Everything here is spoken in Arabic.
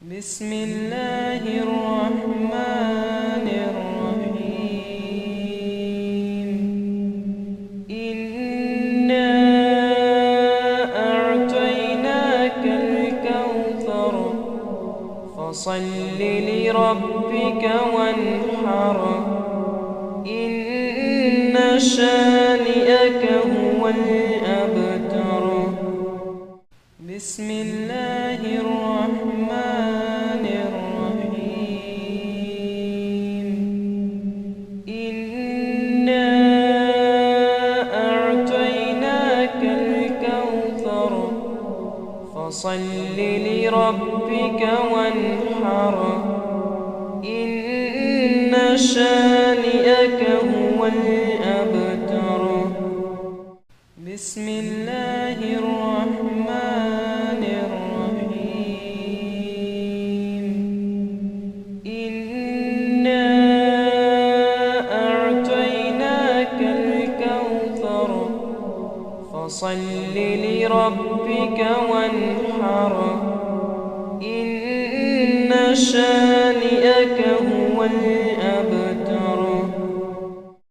بسم الله الرحمن الرحيم. إنا أعطيناك الكوثر فصل لربك وانحر إن شانئك هو الأبتر. بسم الله الرحمن الرحيم. إنا أعطيناك الكوثر فصل لربك وانحر إن شانئك هو الأبتر. بسم الله الرحمن الرحيم. إنا أعطيناك الكوثر فصل لربك وانحر إن شانئك هو الأبتر.